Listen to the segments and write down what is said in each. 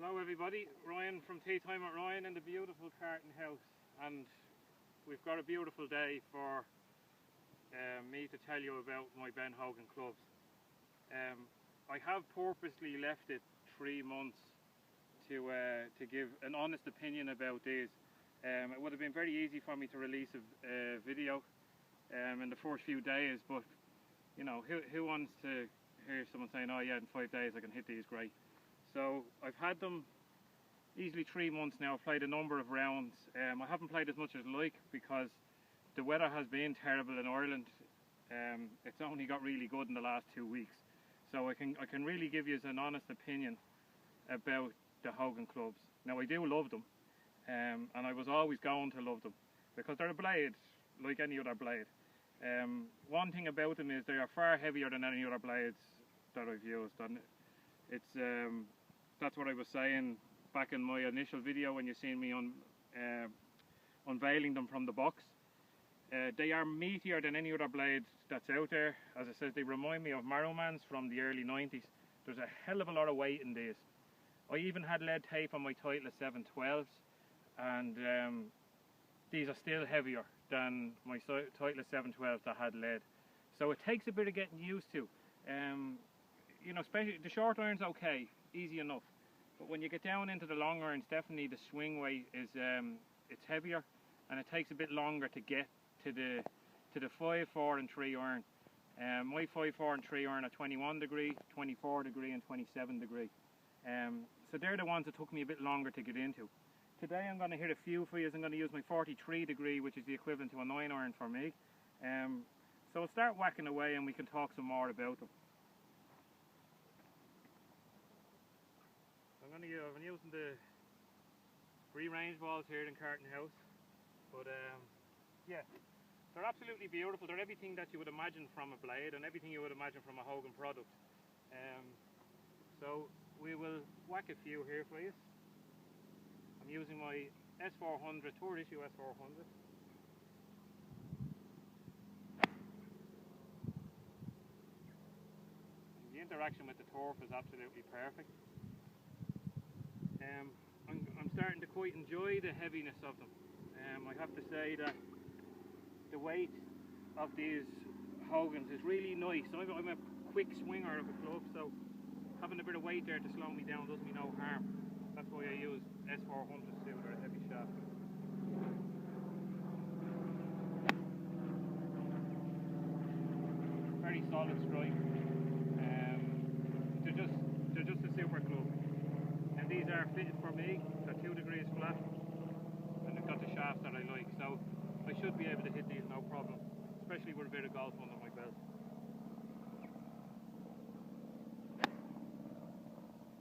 Hello everybody, Ryan from TeeTime at Ryan in the beautiful Carton House, and we've got a beautiful day for me to tell you about my Ben Hogan clubs. I have purposely left it 3 months to give an honest opinion about these. It would have been very easy for me to release a video in the first few days, but you know, who wants to hear someone saying, oh yeah, in 5 days I can hit these great. So I've had them easily 3 months now. I've played a number of rounds. I haven't played as much as I'd like because the weather has been terrible in Ireland. It's only got really good in the last 2 weeks. So I can really give you an honest opinion about the Hogan clubs. Now I do love them, and I was always going to love them because they're a blade like any other blade. One thing about them is they are far heavier than any other blades that I've used, and it's that's what I was saying back in my initial video when you seen me on unveiling them from the box. They are meatier than any other blade that's out there. As I said, they remind me of Marrowmans from the early 90s. There's a hell of a lot of weight in these. I even had lead tape on my Titleist 712s, and these are still heavier than my Titleist 712s that had lead. So it takes a bit of getting used to. You know, especially the short iron's okay, easy enough. But when you get down into the long irons, definitely the swing weight is it's heavier, and it takes a bit longer to get to the 5, 4 and 3 iron. My 5, 4 and 3 iron are 21 degree, 24 degree and 27 degree. So they're the ones that took me a bit longer to get into. Today I'm going to hit a few for you. I'm going to use my 43 degree, which is the equivalent to a 9 iron for me. So I'll start whacking away and we can talk some more about them. I'm using the free range balls here in Carton House, but yeah, they're absolutely beautiful. They're everything that you would imagine from a blade and everything you would imagine from a Hogan product. So we will whack a few here for you. I'm using my S400, third issue S400. The interaction with the turf is absolutely perfect. I'm starting to quite enjoy the heaviness of them. I have to say that the weight of these Hogans is really nice. I'm a quick swinger of a club, so having a bit of weight there to slow me down does me no harm. That's why I use S400s too, they're a heavy shaft. Very solid strike. They're just a super club. And these are fitted for me. They're 2 degrees flat, and they've got the shafts that I like, so I should be able to hit these no problem, especially with a bit of golf under my belt.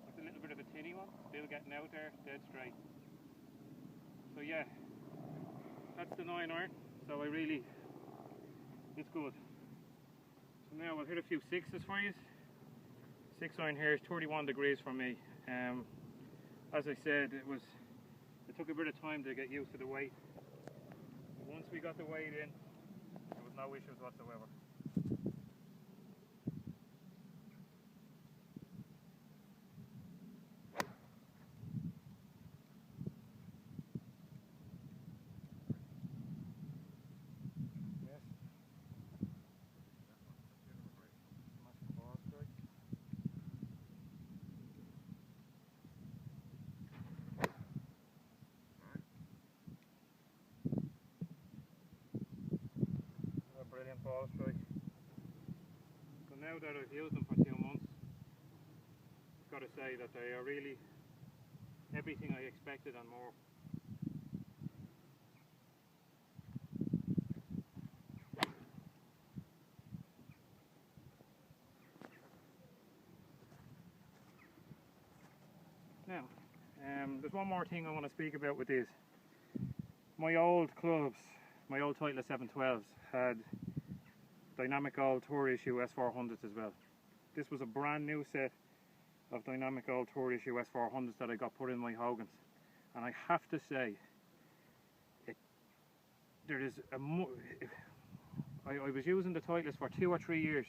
That's a little bit of a tinny one, still getting out there, dead straight. So yeah, that's the 9 iron, so it's good. So now we'll hit a few 6s for you. 6 iron here is 31 degrees for me. As I said, it took a bit of time to get used to the weight. But once we got the weight in, there was no issues whatsoever. Yes. Brilliant ball strike. So now that I've used them for 2 months, I've got to say that they are really everything I expected and more. Now, there's one more thing I want to speak about with these. My old clubs, my old Titleist 712s had dynamic gold tour issue S400s as well. This was a brand new set of dynamic gold tour issue S400s that I got put in my Hogans, and I have to say, I was using the Titleist for 2 or 3 years,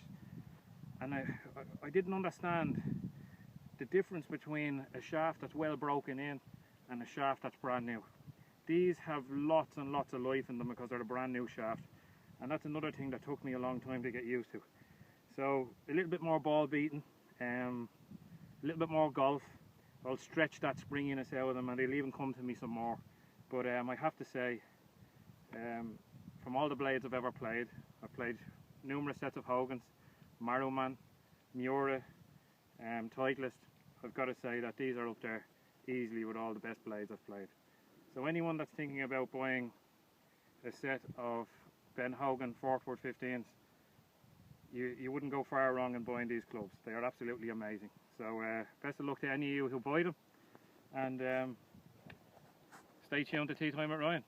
and I didn't understand the difference between a shaft that's well broken in and a shaft that's brand new. These have lots and lots of life in them because they're a brand new shaft, and that's another thing that took me a long time to get used to. So a little bit more ball beating, a little bit more golf. I'll stretch that springiness out of them, and they'll even come to me some more. But I have to say, from all the blades I've ever played, I've played numerous sets of Hogans, Marrowman, Miura, Titleist. I've got to say that these are up there easily with all the best blades I've played. So anyone that's thinking about buying a set of Ben Hogan Forkwood 15s, you wouldn't go far wrong in buying these clubs. They are absolutely amazing. So best of luck to any of you who buy them, and stay tuned to Tea Time at Ryan.